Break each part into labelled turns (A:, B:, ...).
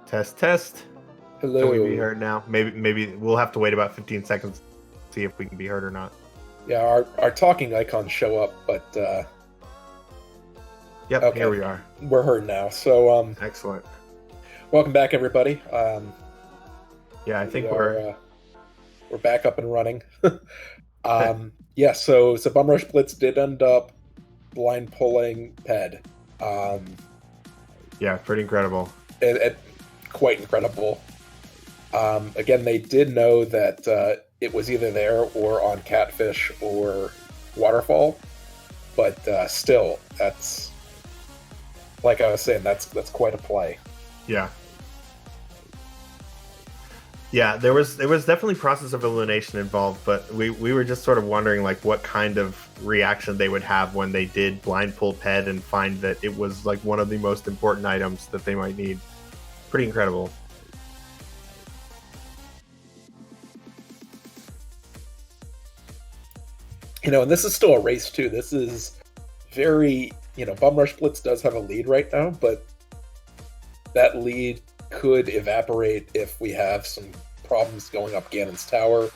A: Test, test.
B: Hello.
A: Can we be heard now? Maybe we'll have to wait about 15 seconds to see if we can be heard or not.
B: Yeah, our talking icons show up, but
A: Yep,
B: okay.
A: Here we are.
B: We're heard now. So
A: excellent.
B: Welcome back, everybody.
A: Yeah, I think we're
B: back up and running. Yeah, so BumRushBlitz did end up blind pulling Ped.
A: Yeah, pretty incredible.
B: Quite incredible. Again, they did know that it was either there or on Catfish or Waterfall, but still, that's, like I was saying, that's quite a play.
A: Yeah. Yeah, there was definitely process of elimination involved, but we were just sort of wondering like what kind of reaction they would have when they did blind pull Ped and find that it was like one of the most important items that they might need. Pretty incredible.
B: You know, and this is still a race too. This is very, BumRushBlitz does have a lead right now, but that lead could evaporate if we have some problems going up Ganon's tower.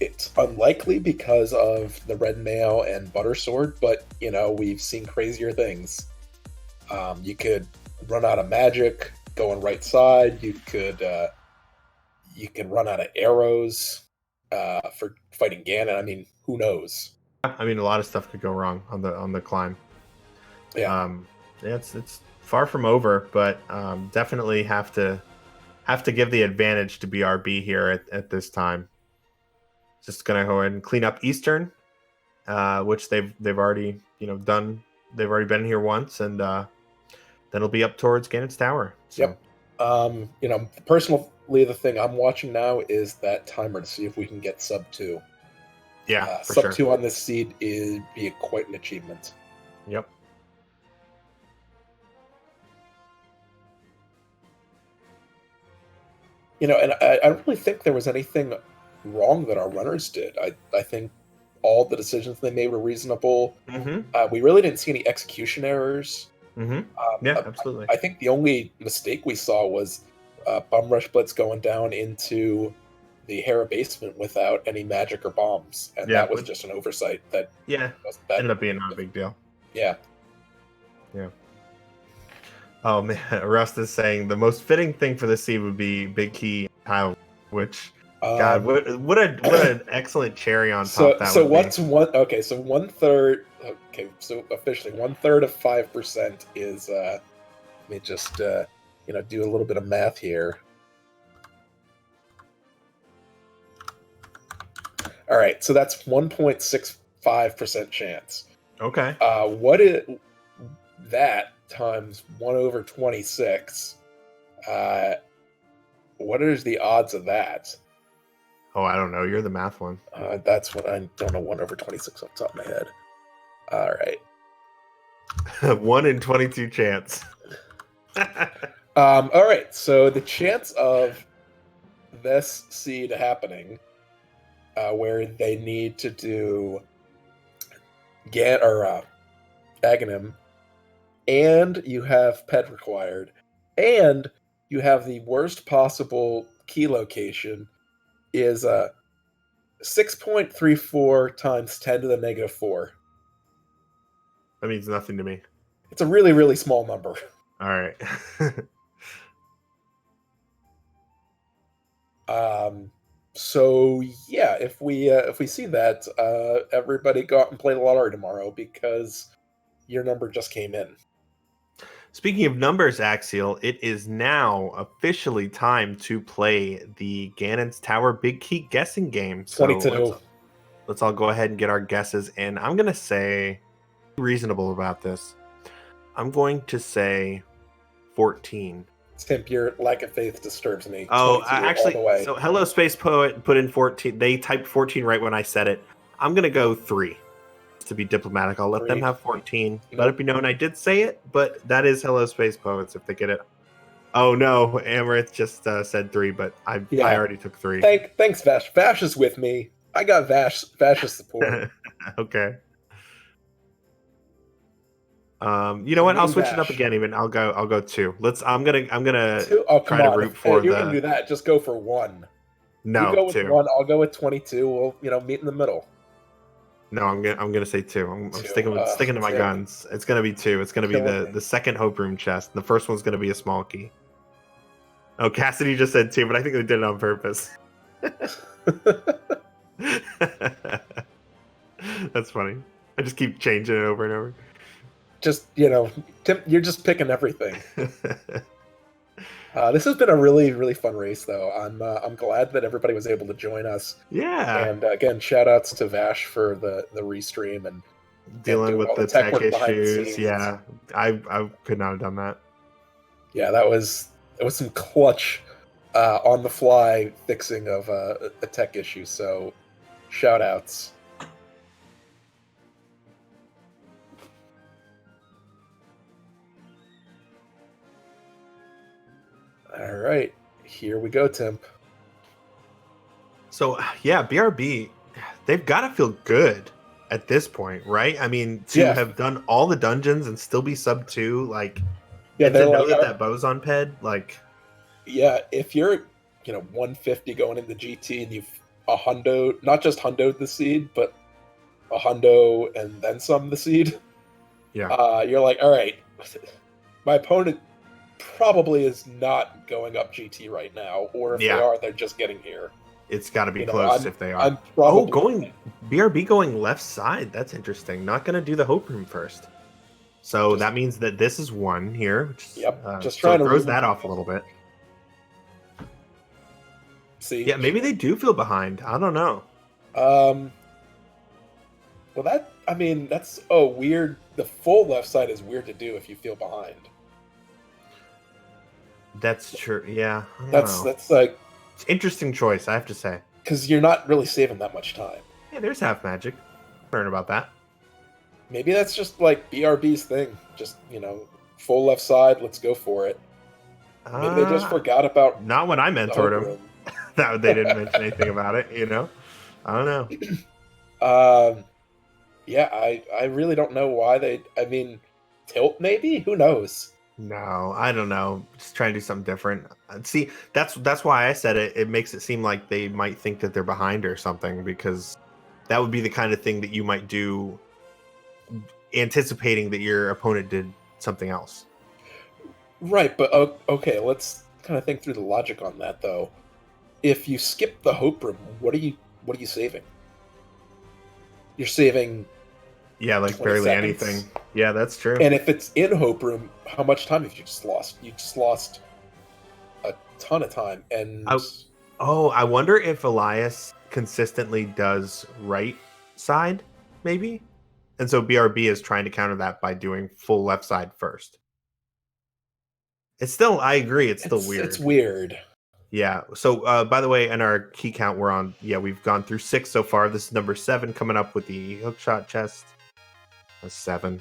B: It's unlikely because of the red mail and butter sword, but we've seen crazier things. You could run out of magic going right side. You could run out of arrows for fighting Ganon. I mean, who knows?
A: I mean, a lot of stuff could go wrong on the climb.
B: Yeah.
A: It's far from over, but definitely have to give the advantage to BRB here at this time. Just gonna go ahead and clean up Eastern, which they've already done. They've already been here once, and then it'll be up towards Ganon's tower. So.
B: Yep. Personally, the thing I'm watching now is that timer to see if we can get sub 2.
A: Yeah, for
B: sub
A: sure.
B: 2 on this seed is be quite an achievement.
A: Yep.
B: And I don't really think there was anything wrong that our runners did. I think all the decisions they made were reasonable.
A: Mm-hmm.
B: We really didn't see any execution errors.
A: Mm-hmm. Yeah, absolutely.
B: I think the only mistake we saw was BumRushBlitz going down into the Hera basement without any magic or bombs, and that was just an oversight. That
A: ended up being not a big deal.
B: Yeah.
A: Oh man, Rust is saying the most fitting thing for the seed would be Big Key Kyle, which God, what an excellent cherry on top that would be.
B: So 1/3. Okay, so officially 1/3 of 5% is. Let me just do a little bit of math here. All right, so that's 1.65% chance.
A: Okay.
B: What is that times 1/26? What is the odds of that?
A: Oh, I don't know. You're the math one.
B: That's what I don't know. 1/26 off the top of my head. All right.
A: 1 in 22 chance.
B: All right. So the chance of this seed happening, where they need to do Aghanim, and you have Ped required, and you have the worst possible key location, is 6.34 times 10 to the negative 4.
A: That means nothing to me.
B: It's a really, really small number.
A: All right.
B: So yeah, if we see that, everybody go out and play the lottery tomorrow because your number just came in.
A: Speaking of numbers, Axeil, it is now officially time to play the Ganon's Tower Big Key guessing game.
B: 22.
A: So let's all go ahead and get our guesses in. I'm going to say, reasonable about this, I'm going to say 14.
B: Timp, your lack of faith disturbs me.
A: Oh, actually, so Hello Space Poet put in 14. They typed 14 right when I said it. I'm going to go 3. To be diplomatic, I'll let them have 14. Let it be known I did say it, but that is Hello Space Poets if they get it. Oh no, Amaranth just said 3, but I already took 3.
B: Thanks, Vash. Vash is with me. I got Vash's support.
A: Okay. You know what? I'll
B: New
A: switch it up
B: Dash.
A: again. Even I'll go 2. I'm gonna
B: Two? Oh,
A: try
B: come
A: to
B: on.
A: root
B: If
A: for
B: you're gonna do that, just go for 1. You
A: no
B: go with
A: 2.
B: 1, I'll go with 22. We'll, meet in the middle.
A: No, I'm gonna say 2. I'm
B: 2.
A: sticking to my
B: Tim,
A: guns. It's gonna be 2. It's gonna be
B: killing me.
A: the second Hope Room chest. The first one's gonna be a small key. Oh, Cassidy just said 2, but I think they did it on purpose. That's funny. I just keep changing it over and over.
B: Just, Tim, you're just picking everything. This has been a really, really fun race, though. I'm glad that everybody was able to join us.
A: Yeah.
B: And again, shout outs to Vash for the restream and
A: Dealing
B: doing
A: with
B: all
A: the
B: tech
A: tech
B: work behind the
A: issues.
B: scenes.
A: Yeah. I could not have done that.
B: Yeah, it was some clutch on the fly fixing of a tech issue. So shout outs. All right, here we go, Timp.
A: So yeah, BRB, they've got to feel good at this point, right? I mean, to have done all the dungeons and still be sub 2, like,
B: yeah,
A: and to know that boson ped, like,
B: yeah, if you're 150 going into GT and you've a hundo, not just hundoed the seed, but a hundo and then some the seed.
A: Yeah,
B: you're like, all right, my opponent probably is not going up GT right now, or if they are, they're just getting here.
A: It's got to be close if they are.
B: I'm probably
A: BRB going left side. That's interesting. Not going to do the Hope Room first. So that means that this is 1 here. Which is,
B: just trying to
A: throws that off a little bit.
B: See,
A: yeah, maybe they do feel behind. I don't know.
B: Well, that's weird. The full left side is weird to do if you feel behind.
A: That's true. Yeah,
B: that's like
A: it's interesting choice, I have to say,
B: because you're not really saving that much time.
A: Yeah, there's half magic. Learn about that.
B: Maybe that's just like BRB's thing. Just full left side. Let's go for it. Maybe they just forgot about.
A: Not when I mentored them. That they didn't mention anything about it. I don't know.
B: Yeah, I really don't know why they. I mean, tilt maybe. Who knows?
A: No, I don't know. Just trying to do something different. See, that's why I said it. It makes it seem like they might think that they're behind or something, because that would be the kind of thing that you might do, anticipating that your opponent did something else.
B: Right, but okay, let's kind of think through the logic on that, though. If you skip the Hope Room, what are you saving? You're saving.
A: Yeah, like barely anything. Yeah, that's true.
B: And if it's in Hope Room, how much time have you just lost? You just lost a ton of time. And
A: I wonder if Elias consistently does right side, maybe? And so BRB is trying to counter that by doing full left side first. It's still, I agree, it's still weird.
B: It's weird.
A: Yeah. So, by the way, in our key count, we've gone through 6 so far. This is number 7 coming up with the hookshot chest. That's 7.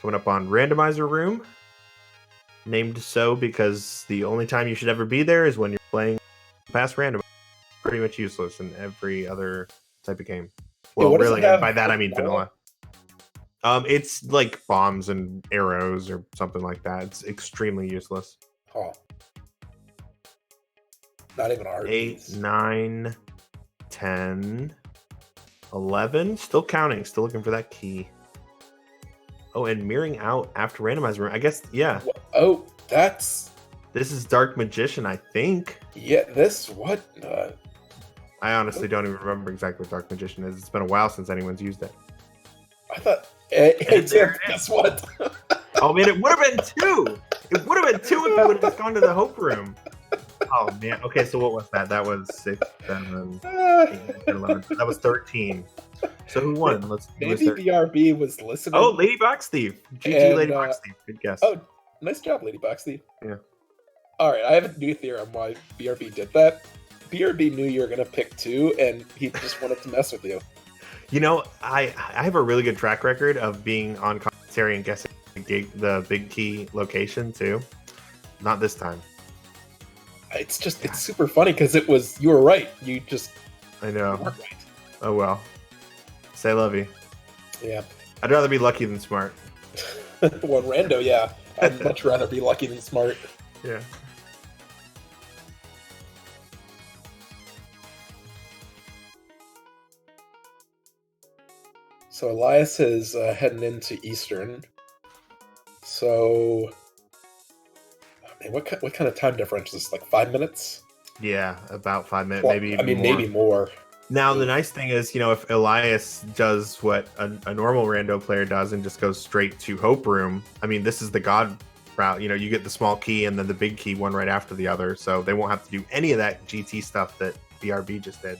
A: Coming up on Randomizer Room. Named so because the only time you should ever be there is when you're playing Past Randomizer. Pretty much useless in every other type of game. Well, really, by that I mean vanilla. It's like bombs and arrows or something like that. It's extremely useless.
B: Oh. Not even hard.
A: 8, 9, 10, 11. Still counting. Still looking for that key. Oh, and mirroring out after randomizer room. I guess, yeah.
B: Oh, this
A: is Dark Magician, I think.
B: Yeah, what?
A: I honestly don't even remember exactly what Dark Magician is. It's been a while since anyone's used it.
B: I thought. Hey, Tim, guess what?
A: Oh, man, it would have been 2. It would have been 2 if we would have just gone to the Hope Room. Oh, man. Okay, so what was that? That was 6, 7, 8, 11. That was 13. So who won?
B: Maybe BRB was listening.
A: Oh, Lady Box Thief. GG, Lady Box Thief. Good guess.
B: Oh, nice job, Lady Box Thief.
A: Yeah.
B: All right, I have a new theory on why BRB did that. BRB knew you were going to pick 2, and he just wanted to mess with you.
A: I have a really good track record of being on commentary and guessing the big key location, too. Not this time.
B: It's super funny because you were right. You just
A: I know.
B: weren't right.
A: Oh well. Say love you.
B: Yeah.
A: I'd rather be lucky than smart.
B: Well, rando, yeah. I'd much rather be lucky than smart.
A: Yeah.
B: So Elias is heading into Eastern. So, man, what kind of time difference is this? Like 5 minutes?
A: Yeah, about 5 minutes,
B: Well,
A: maybe
B: I
A: even
B: mean,
A: more.
B: maybe more.
A: Now, the nice thing is, if Elias does what a normal rando player does and just goes straight to Hope Room, I mean, this is the God route. You get the small key and then the big key one right after the other. So they won't have to do any of that GT stuff that BRB just did.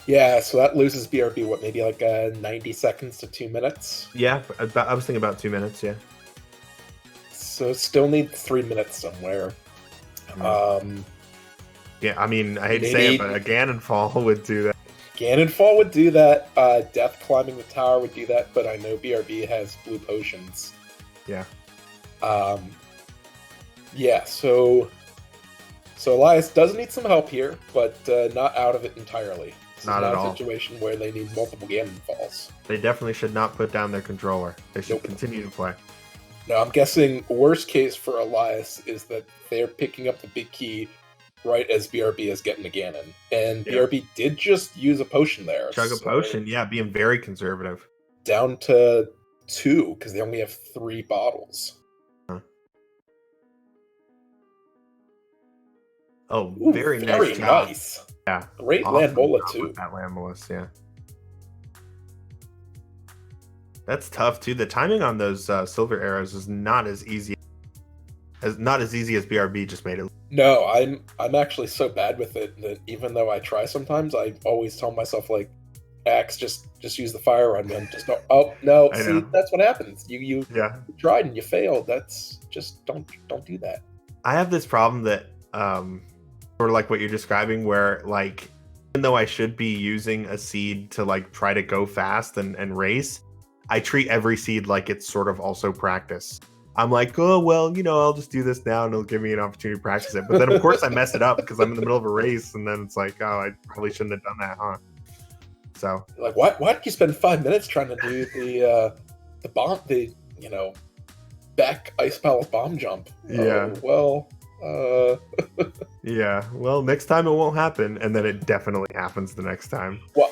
B: Yeah, so that loses BRB, what, maybe like 90 seconds to 2 minutes?
A: Yeah, I was thinking about 2 minutes, yeah.
B: So still need 3 minutes somewhere.
A: Yeah, I mean, I hate to say it, but a Ganon fall would do that.
B: Ganon fall would do that. Death climbing the tower would do that, but I know BRB has blue potions.
A: Yeah.
B: Yeah, so Elias does need some help here, but not out of it entirely. This
A: not
B: is
A: at
B: not
A: all.
B: a situation where they need multiple Ganon falls.
A: They definitely should not put down their controller. They should continue to play.
B: Now, I'm guessing worst case for Elias is that they're picking up the big key right as BRB is getting to Ganon. And BRB did just use a potion there.
A: Chug a potion, yeah, being very conservative.
B: Down to 2, because they only have 3 bottles.
A: Huh. Oh,
B: Ooh,
A: very
B: nice.
A: Nice. Yeah.
B: Great awesome Landmola, too.
A: That Landmola, yeah. That's tough, too. The timing on those silver arrows is not as easy as BRB just made it.
B: No, I'm actually so bad with it that even though I try sometimes, I always tell myself, like, Axe, just use the fire run, man. Just don't. Oh no! See, that's what happens. You tried and you failed. That's just don't do that.
A: I have this problem that sort of like what you're describing, where like even though I should be using a seed to like try to go fast and race, I treat every seed like it's sort of also practice. I'm like, oh, well, I'll just do this now and it'll give me an opportunity to practice it. But then, of course, I mess it up because I'm in the middle of a race. And then it's like, oh, I probably shouldn't have done that, huh? So,
B: like, why did you spend 5 minutes trying to do the bomb, back Ice Palace bomb jump?
A: Yeah. Yeah. Well, next time it won't happen. And then it definitely happens the next time.
B: Well,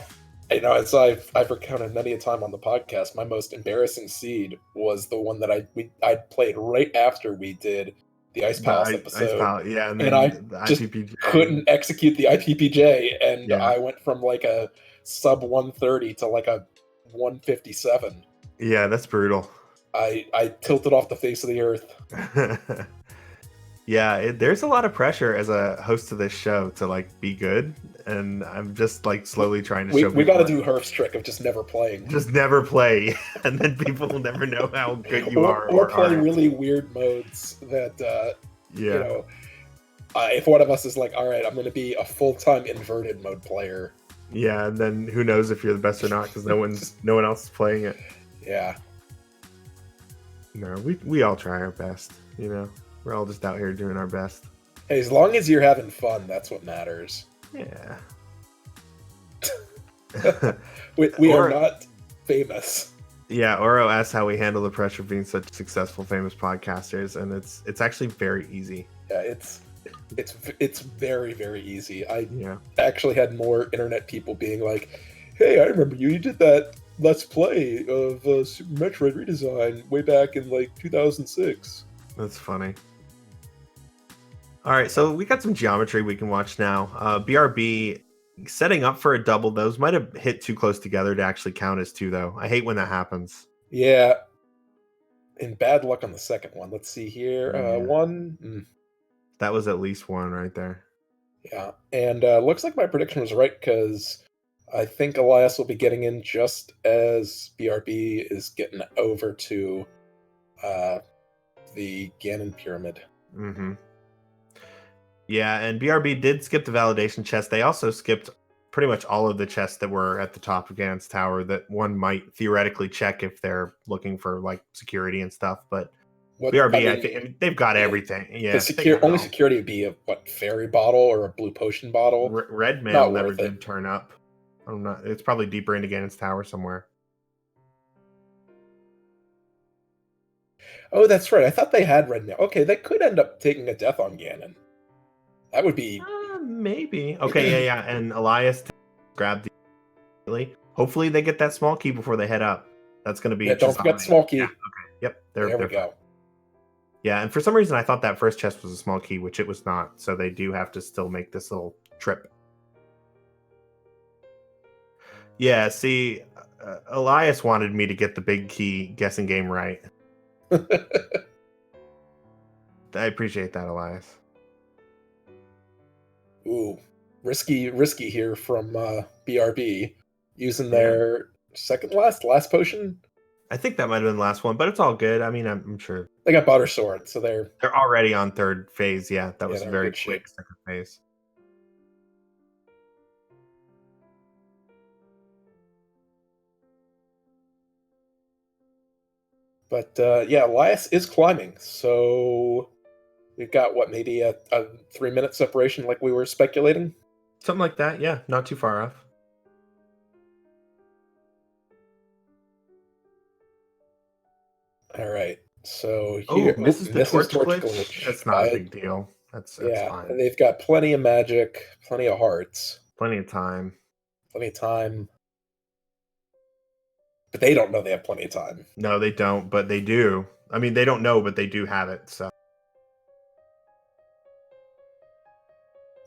B: as I've recounted many a time on the podcast, my most embarrassing seed was the one that I played right after we did the Ice Palace episode.
A: Yeah,
B: and I just couldn't execute the IPPJ, and I went from like a sub 130 to like a 157.
A: Yeah, that's brutal.
B: I tilted off the face of the earth.
A: Yeah, there's a lot of pressure as a host of this show to like be good, and I'm just like slowly trying to show.
B: We got to do Herf's trick of just never playing.
A: Just never play, and then people will never know how good you are.
B: Or play really weird modes that if one of us is like, all right, I'm going to be a full-time inverted mode player.
A: Yeah, and then who knows if you're the best or not because no one else is playing it.
B: Yeah.
A: No, we all try our best, We're all just out here doing our best.
B: Hey, as long as you're having fun, that's what matters.
A: Yeah.
B: we are not famous.
A: Yeah, Oro asks how we handle the pressure of being such successful, famous podcasters, and it's actually very easy.
B: Yeah, it's very, very easy. I actually had more internet people being like, "Hey, I remember you did that Let's Play of Super Metroid redesign way back in like 2006."
A: That's funny. All right, so we got some geometry we can watch now. BRB setting up for a double. Those might have hit too close together to actually count as 2, though. I hate when that happens.
B: Yeah. And bad luck on the second one. Let's see here. 1.
A: That was at least 1 right there.
B: Yeah. And looks like my prediction was right because I think Elias will be getting in just as BRB is getting over to the Ganon Pyramid.
A: Mm-hmm. Yeah, and BRB did skip the validation chest. They also skipped pretty much all of the chests that were at the top of Ganon's tower that one might theoretically check if they're looking for like security and stuff. But BRB, I think they've got everything. Yeah,
B: only security would be a fairy bottle or a blue potion bottle.
A: Red mail never did turn up. I'm not. It's probably deeper into Ganon's tower somewhere.
B: Oh, that's right. I thought they had red now. Okay, they could end up taking a death on Ganon. That would be
A: Maybe. Okay, yeah. And Elias grabbed the. Hopefully they get that small key before they head up. That's going to be.
B: yeah. Don't forget
A: Chisame.
B: the small key.
A: Yeah, okay. Yep.
B: There we
A: They're
B: go.
A: fine. Yeah, and for some reason I thought that first chest was a small key, which it was not. So they do have to still make this little trip. Yeah, see, Elias wanted me to get the big key guessing game right. I appreciate that, Elias.
B: Ooh, risky here from BRB, using their last potion.
A: I think that might have been the last one, but it's all good. I mean, I'm sure
B: They got Butter Sword, so they're
A: already on third phase. Yeah, that was
B: they're
A: a
B: in
A: very
B: good
A: quick
B: shape.
A: second phase.
B: But yeah, Elias is climbing, so we've got what, maybe a 3-minute separation, like we were speculating.
A: Something like that. Yeah, not too far off.
B: All right, so here
A: misses the torch glitch.
B: glitch.
A: That's not a big deal. That's
B: yeah,
A: fine.
B: and they've got plenty of magic, plenty of hearts,
A: Plenty of time.
B: plenty of time. But they don't know they have plenty of time.
A: No, they don't, but they do. I mean, they don't know, but they do have it. So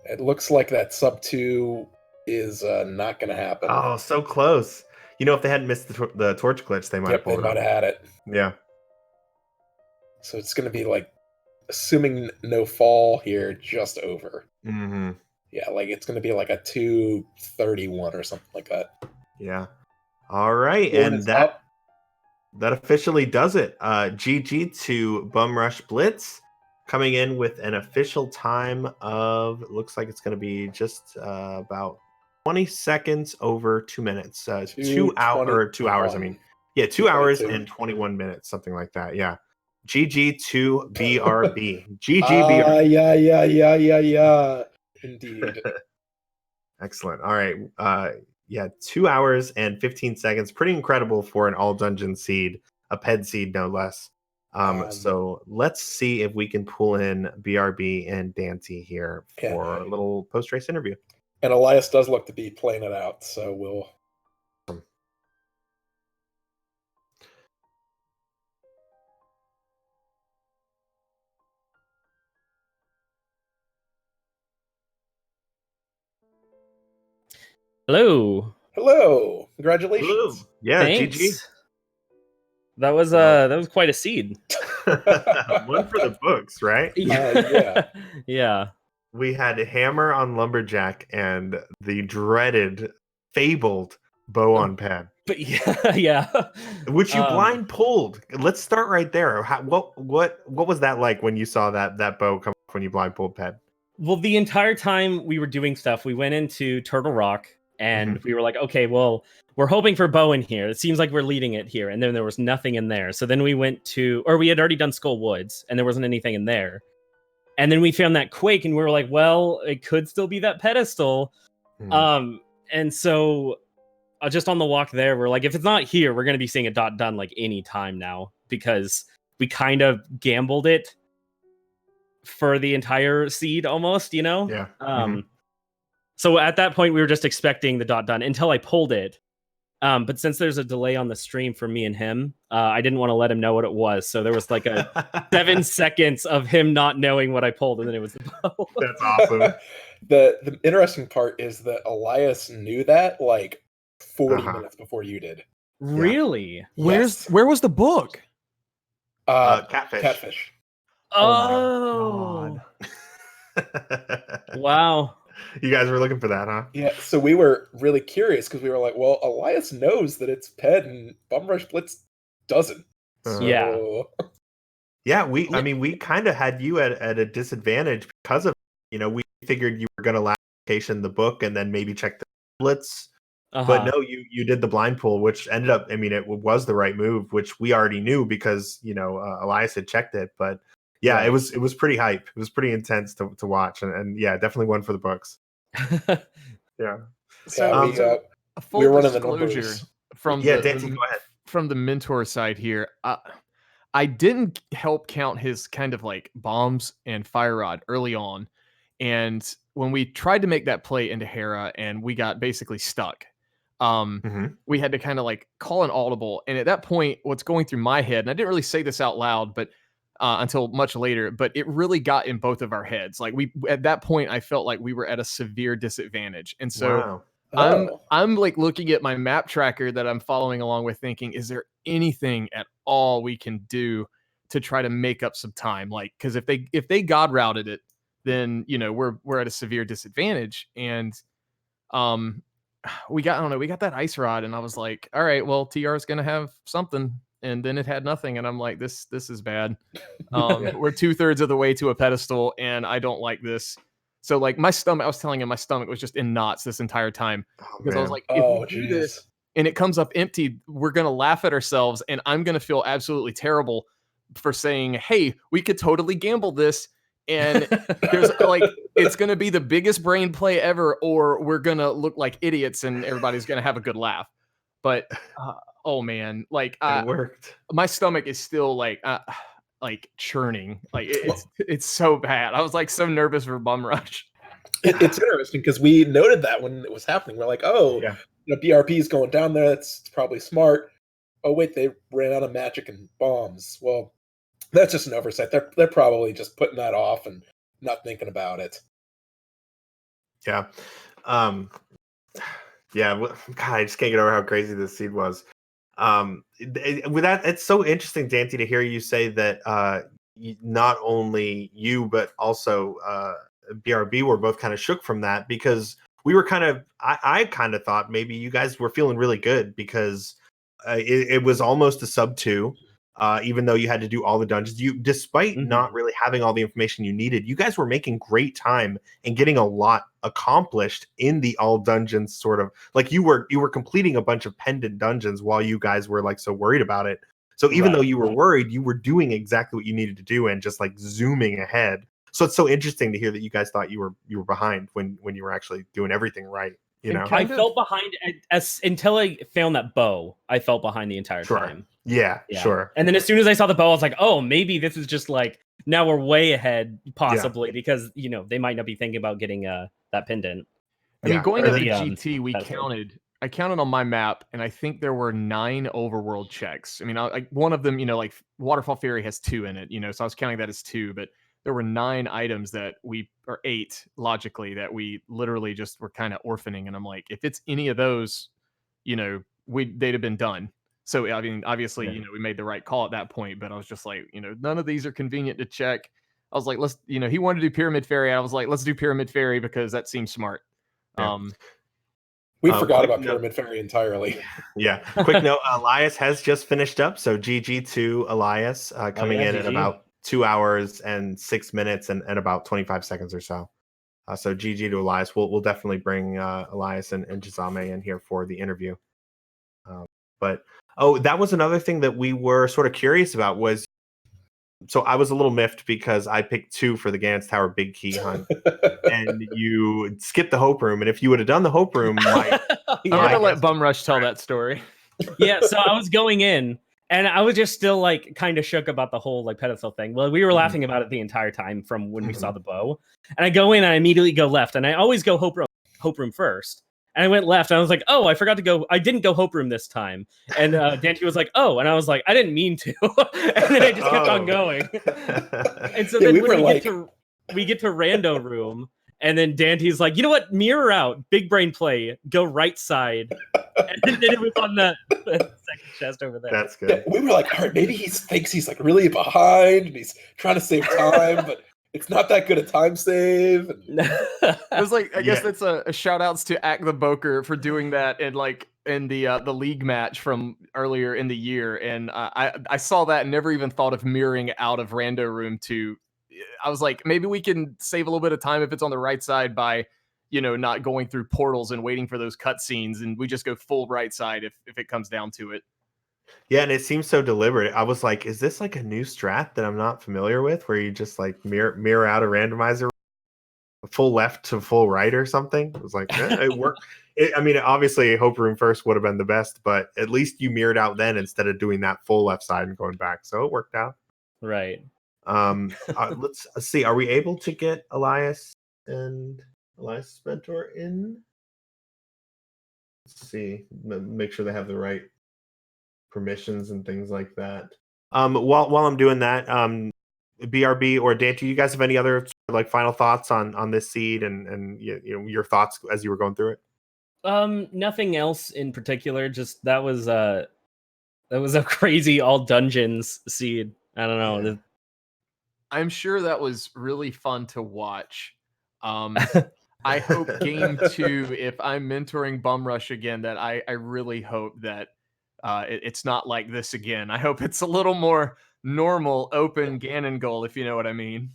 B: It looks like that sub 2 is not going to happen.
A: oh, so close. You know, if they hadn't missed the torch glitch, they might have
B: They
A: pulled
B: might
A: it.
B: have had it.
A: Yeah.
B: So it's going to be like, assuming no fall here, just over.
A: Mm-hmm.
B: Yeah, like it's going to be like a 231 or something like that.
A: Yeah. All right,
B: Board
A: and
B: is up.
A: that officially does it. GG to BumRushBlitz, coming in with an official time of, looks like it's going to be just about 20 seconds over 2 minutes. 2 hours. I mean, yeah, 2 hours and 21 minutes, something like that. Yeah. GG to BRB. GG BRB.
B: Yeah. Indeed.
A: Excellent. All right. Yeah, 2 hours and 15 seconds. Pretty incredible for an all dungeon seed, a ped seed no less. So let's see if we can pull in BRB and Daaanty here for a little post race interview.
B: And Elias does look to be playing it out, so we'll. Hello. Congratulations.
A: Hello. Yeah,
C: Thanks.
A: GG.
C: That was quite a seed.
A: One for the books, right?
B: Yeah.
C: Yeah.
A: We had Hammer on Lumberjack and the dreaded, fabled Bow on Pad.
C: But yeah.
A: Which you blind pulled. Let's start right there. What was that like when you saw that bow come off when you blind pulled Pad?
C: Well, the entire time we were doing stuff, we went into Turtle Rock and we were like, okay, well, we're hoping for bow in here. It seems like we're leading it here. And then there was nothing in there. So then we went to, or we had already done Skull Woods and there wasn't anything in there. And then we found that Quake and we were like, well, it could still be that pedestal. And so just on the walk there, we're like, if it's not here, we're going to be seeing a dot done like any time now because we kind of gambled it for the entire seed almost, you know?
A: Yeah.
C: So at that point, we were just expecting the dot done until I pulled it. But since there's a delay on the stream for me and him, I didn't want to let him know what it was. So there was like a 7 seconds of him not knowing what I pulled, and then it was the bow.
A: That's awesome.
B: The interesting part is that Elias knew that like 40 minutes before you did.
C: Really?
D: Yeah. Where was the book?
B: Catfish.
C: Oh. Wow.
A: You guys were looking for that, huh?
B: Yeah, so we were really curious because we were like, well, Elias knows that it's Ped and BumRushBlitz doesn't. So...
A: Yeah, we kind of had you at a disadvantage because of, we figured you were going to last location the book and then maybe check the blitz. But no, you did the blind pull, which ended up, it was the right move, which we already knew because, Elias had checked it. But yeah, right. It was pretty hype. It was pretty intense to watch. And yeah, definitely one for the books. Yeah.
D: So a full disclosure from
A: Daaanty, go ahead.
D: From the mentor side here. I didn't help count his kind of like bombs and fire rod early on. And when we tried to make that play into Hera and we got basically stuck, we had to kind of like call an audible. And at that point, what's going through my head, and I didn't really say this out loud, but until much later, but it really got in both of our heads. Like at that point, I felt like we were at a severe disadvantage. And so I'm like looking at my map tracker that I'm following along with thinking, is there anything at all we can do to try to make up some time? Like, because if they God routed it, then we're at a severe disadvantage. And we got that ice rod, and I was like, all right, well, TR is gonna have something, and then it had nothing, and I'm like, this is bad. We're 2/3 of the way to a pedestal, and I don't like this. So like my stomach, I was telling him my stomach was just in knots this entire time because I was like, if we do this and it comes up empty, we're gonna laugh at ourselves, and I'm gonna feel absolutely terrible for saying, hey, we could totally gamble this. And there's like, it's going to be the biggest brain play ever, or we're going to look like idiots and everybody's going to have a good laugh. But, oh man, like
A: it worked.
D: My stomach is still like churning. Like it's so bad. I was like so nervous for Bum Rush.
B: It's interesting because we noted that when it was happening. We're like, oh, BRP is going down there. That's probably smart. Oh, wait, they ran out of magic and bombs. Well, that's just an oversight. They're probably just putting that off and not thinking about it.
A: Yeah. Yeah. God, I just can't get over how crazy this seed was. With that, it's so interesting, Daaanty, to hear you say that not only you, but also BRB were both kind of shook from that, because we were I kind of thought maybe you guys were feeling really good because it was almost a sub 2. Even though you had to do all the dungeons, despite not really having all the information you needed, you guys were making great time and getting a lot accomplished in the all dungeons. Sort of like you were completing a bunch of pendant dungeons while you guys were like so worried about it. So even though you were worried, you were doing exactly what you needed to do and just like zooming ahead. So it's so interesting to hear that you guys thought you were behind when you were actually doing everything right. You know,
C: I felt behind until I found that bow. I felt behind the entire time.
A: Yeah, sure.
C: And then as soon as I saw the bow, I was like, oh, maybe this is just like now we're way ahead, possibly, because they might not be thinking about getting that pendant.
D: I mean, going to the GT, I counted on my map, and I think there were 9 overworld checks. I mean, one of them, like Waterfall Ferry has 2 in it, so I was counting that as 2, but there were 9 items or 8 logically that we literally just were kind of orphaning. And I'm like, if it's any of those, they'd have been done. So, I mean, obviously, we made the right call at that point, but I was just like, none of these are convenient to check. I was like, let's, he wanted to do Pyramid Ferry. I was like, let's do Pyramid Ferry because that seems smart.
B: We forgot about Pyramid Ferry entirely.
A: Yeah. Quick note, Elias has just finished up. So GG to Elias coming in at about 2 hours and 6 minutes and about 25 seconds or so. So GG to Elias. We'll definitely bring Elias and Chisame in here for the interview. But that was another thing that we were sort of curious about was, so I was a little miffed because I picked 2 for the Gans Tower Big Key Hunt, and you skipped the Hope Room. And if you would have done the Hope Room, I'm
D: gonna let Bum Rush tell that story.
C: Yeah, so I was going in, and I was just still like kind of shook about the whole like pedestal thing. Well, we were laughing about it the entire time from when we saw the bow. And I go in and I immediately go left, and I always go Hope Room first. And I went left, and I was like, oh, I forgot to go. I didn't go Hope Room this time. And Daaanty was like, oh. And I was like, I didn't mean to. And then I just kept on going. And so then we get to Rando Room, and then Dante's like, you know what? Mirror out. Big brain play. Go right side. And then it was on the second chest over there.
A: That's good.
B: We were like, all right, maybe he thinks he's like really behind, and he's trying to save time, but it's not that good a time save.
D: It was like, I guess that's a shout outs to Ack the Boker for doing that in the league match from earlier in the year. And I saw that and never even thought of mirroring out of Rando Room to, I was like, maybe we can save a little bit of time if it's on the right side by, not going through portals and waiting for those cutscenes. And we just go full right side if it comes down to it.
A: Yeah, and it seems so deliberate. I was like, is this like a new strat that I'm not familiar with, where you just like mirror out a randomizer full left to full right or something? It was like, it I mean, obviously, Hope Room first would have been the best, but at least you mirrored out then instead of doing that full left side and going back. So it worked out.
C: Right.
A: Let's see. Are we able to get Elias and Elias' mentor in? Let's see. Make sure they have the right permissions and things like that. While I'm doing that, BRB or Daaanty, you guys have any other like final thoughts on this seed and you know your thoughts as you were going through it?
C: Nothing else in particular. Just that was a crazy all dungeons seed. I don't know.
D: Yeah. I'm sure that was really fun to watch. I hope game 2, if I'm mentoring BumRush again, that I really hope that it's not like this again. I hope it's a little more normal, open Ganon goal, if you know what I mean.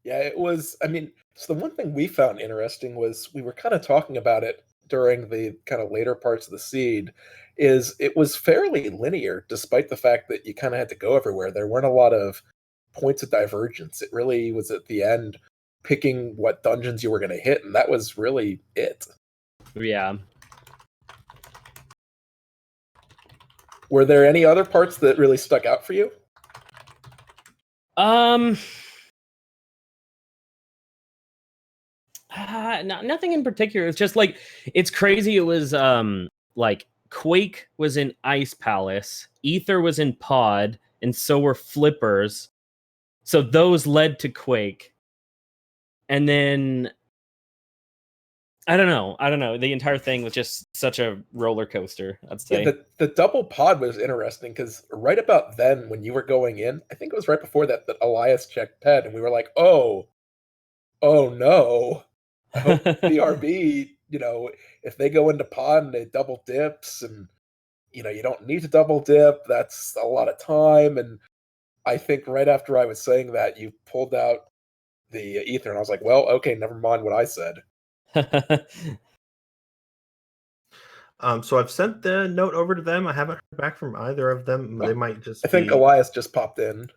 B: Yeah, it was. I mean, so the one thing we found interesting was we were kind of talking about it during the kind of later parts of the seed, is it was fairly linear, despite the fact that you kind of had to go everywhere. There weren't a lot of points of divergence. It really was at the end picking what dungeons you were going to hit, and that was really it.
C: Yeah.
B: Were there any other parts that really stuck out for you?
C: Nothing in particular. It's just like it's crazy. It was like Quake was in Ice Palace, Ether was in Pod, and so were Flippers. So those led to Quake. And then I don't know. The entire thing was just such a roller coaster, I'd say.
B: Yeah, the double pod was interesting because right about then, when you were going in, I think it was right before that Elias checked Ped, and we were like, oh no. I hope BRB, if they go into pod and they double dips and, you don't need to double dip, that's a lot of time. And I think right after I was saying that, you pulled out the Ether, and I was like, well, okay, never mind what I said.
A: So I've sent the note over to them. I haven't heard back from either of them. They might just
B: I think Elias just popped in.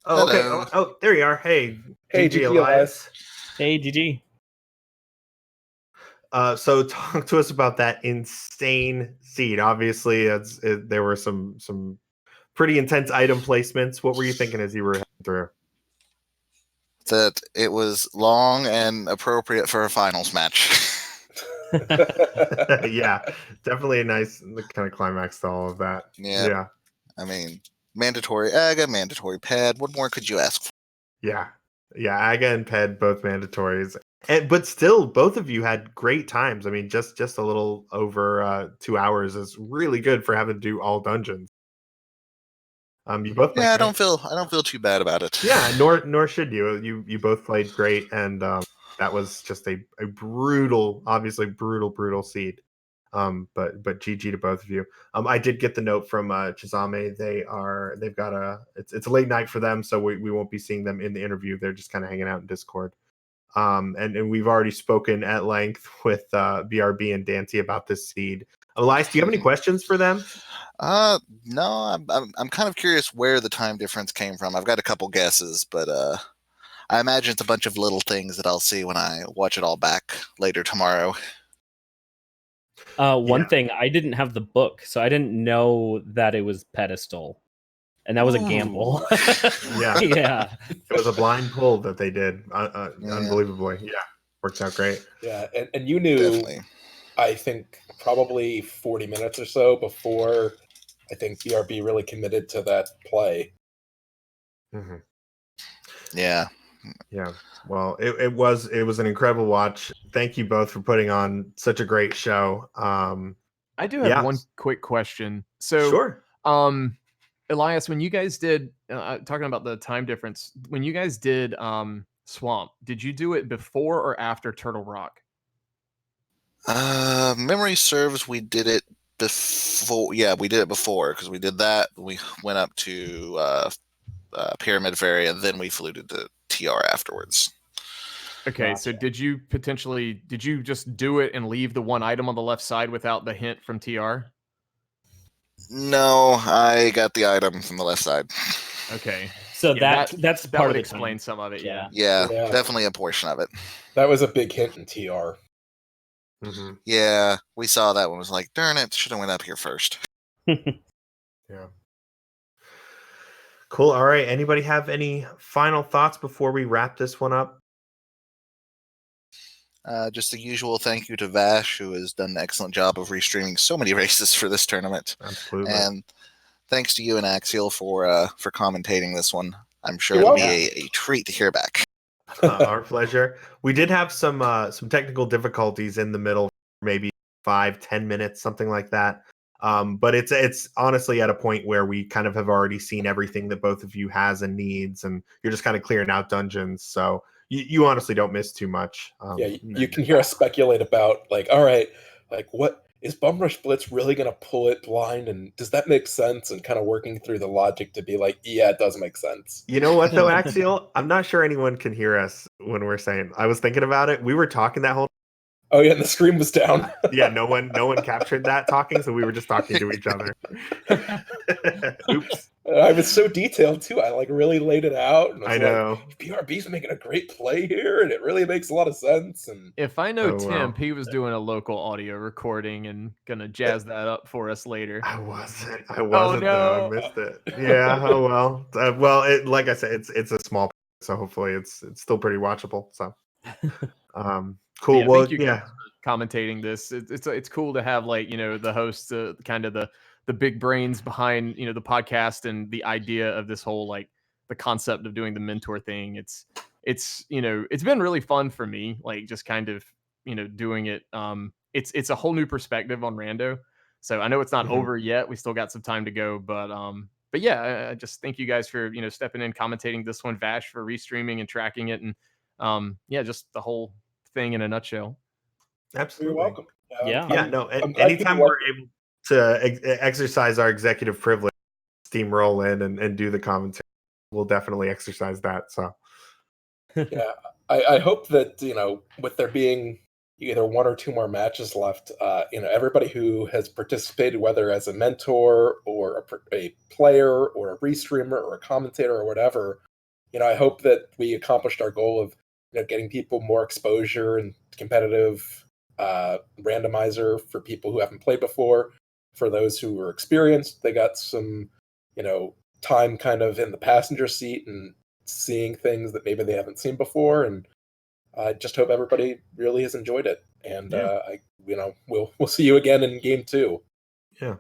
A: Oh, okay.
E: Hello.
A: Oh, there you are. Hey,
B: GG Elias.
C: Hey, GG.
A: So talk to us about that insane seed. Obviously, there were some pretty intense item placements. What were you thinking as you were heading through?
E: That it was long and appropriate for a finals match.
A: Yeah, definitely a nice kind of climax to all of that.
E: Yeah. I mean, mandatory Aga, mandatory Ped. What more could you ask for?
A: Yeah, Aga and Ped both mandatories, but still, both of you had great times. I mean, just a little over 2 hours is really good for having to do all dungeons. You both.
E: Yeah, I don't feel too bad about it.
A: Yeah, nor should you. You both played great, and that was just a brutal, obviously brutal seed. But GG to both of you. I did get the note from Chisame. They've got it's a late night for them, so we won't be seeing them in the interview. They're just kind of hanging out in Discord. And we've already spoken at length with BRB and Daaanty about this seed. Elias, do you have any questions for them?
E: No, I'm kind of curious where the time difference came from. I've got a couple guesses, but I imagine it's a bunch of little things that I'll see when I watch it all back later tomorrow.
C: One thing, I didn't have the book, so I didn't know that it was pedestal, and that was a gamble.
A: Yeah, it was a blind pull that they did. Unbelievably, worked out great.
B: Yeah, and you knew.
E: Definitely.
B: I think probably 40 minutes or so before I think BRB really committed to that play.
A: Mm-hmm.
E: Yeah.
A: Well, it was an incredible watch. Thank you both for putting on such a great show.
D: I do have one quick question. So,
A: sure.
D: Elias, when you guys did talking about the time difference, when you guys did Swamp, did you do it before or after Turtle Rock?
E: Memory serves, we did it before. Yeah, we did it before because we did that. We went up to Pyramid Ferry, and then we flew to the TR afterwards.
D: Okay,
C: Gotcha.
D: so did you just do it and leave the one item on the left side without the hint from TR?
E: No, I got the item from the left side.
D: Okay,
C: So
D: Yeah,
C: that's
D: that
C: part
D: would
C: of the
D: explain
C: time.
D: some of it.
C: Yeah.
D: Yeah.
E: Yeah,
B: Yeah.
E: definitely a portion of it.
B: That was a big hint in TR.
A: Mm-hmm.
E: Yeah, we saw that one. Was like, darn it, should have went up here first.
A: Yeah. Cool. All right. Anybody have any final thoughts before we wrap this one up?
E: Just the usual thank you to Vash, who has done an excellent job of restreaming so many races for this tournament.
A: Absolutely.
E: And thanks to you and Axeil for commentating this one. I'm sure
B: You're
E: it'll
B: welcome.
E: be a treat to hear back.
A: Our pleasure. We did have some technical difficulties in the middle, maybe 5-10 minutes, something like that. But it's honestly at a point where we kind of have already seen everything that both of you has and needs, and you're just kind of clearing out dungeons. So you honestly don't miss too much.
B: Yeah, you can hear us speculate about, like, all right, like, what is BumRushBlitz really going to pull it blind, and does that make sense? And kind of working through the logic to be like, yeah, it does make sense.
A: You know what though, Axial? I'm not sure anyone can hear us when we're saying. I was thinking about it. We were talking that whole.
B: Oh yeah, and the screen was down.
A: Yeah, no one captured that talking, so we were just talking to each other. Oops.
B: I was so detailed too. I like really laid it out, and
A: I know.
B: like, BRB's making a great play here, and it really makes a lot of sense. And
D: If I know
A: Oh,
D: Timp,
A: well.
D: he was doing a local audio recording and gonna jazz that up for us later.
A: I wasn't though.
D: no.
A: I missed it. Yeah. Oh well. Like I said, it's a small, so hopefully it's still pretty watchable. So, cool.
D: Yeah,
A: Well,
D: thank you guys
A: yeah.
D: for commentating this. It's cool to have, like, the hosts, kind of the big brains behind the podcast and the idea of this whole, like, the concept of doing the mentor thing. It's it's been really fun for me, like, just kind of doing it. It's a whole new perspective on Rando. So I know it's not
A: Mhm.
D: over yet. We still got some time to go, but yeah, I just thank you guys for stepping in, commentating this one, Vash for restreaming and tracking it, and yeah, just the whole thing in a nutshell.
A: Absolutely.
B: you're welcome.
C: Yeah.
A: Yeah. No.
B: I'm glad
A: Anytime
B: people
A: we're able to exercise our executive privilege, steamroll in and do the commentary, we'll definitely exercise that. So.
B: Yeah, I hope that with there being either one or two more matches left, everybody who has participated, whether as a mentor or a player or a restreamer or a commentator or whatever, I hope that we accomplished our goal of getting people more exposure and competitive randomizer for people who haven't played before. For those who are experienced, they got some time kind of in the passenger seat and seeing things that maybe they haven't seen before, and I just hope everybody really has enjoyed it. And we'll see you again in game 2.
A: Yeah.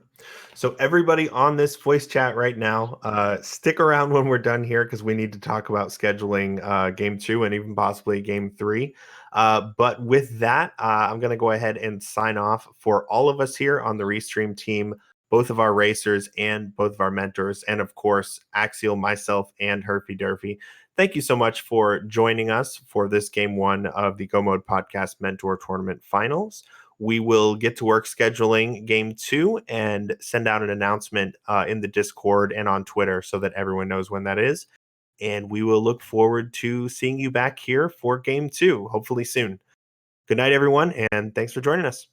A: So everybody on this voice chat right now, stick around when we're done here because we need to talk about scheduling game 2 and even possibly game 3. But with that, I'm going to go ahead and sign off for all of us here on the Restream team, both of our racers and both of our mentors, and of course, Axeil, myself, and Herfy Durfy. Thank you so much for joining us for this game 1 of the Go Mode Podcast Mentor Tournament Finals. We will get to work scheduling game 2 and send out an announcement in the Discord and on Twitter so that everyone knows when that is. And we will look forward to seeing you back here for game 2, hopefully soon. Good night, everyone, and thanks for joining us.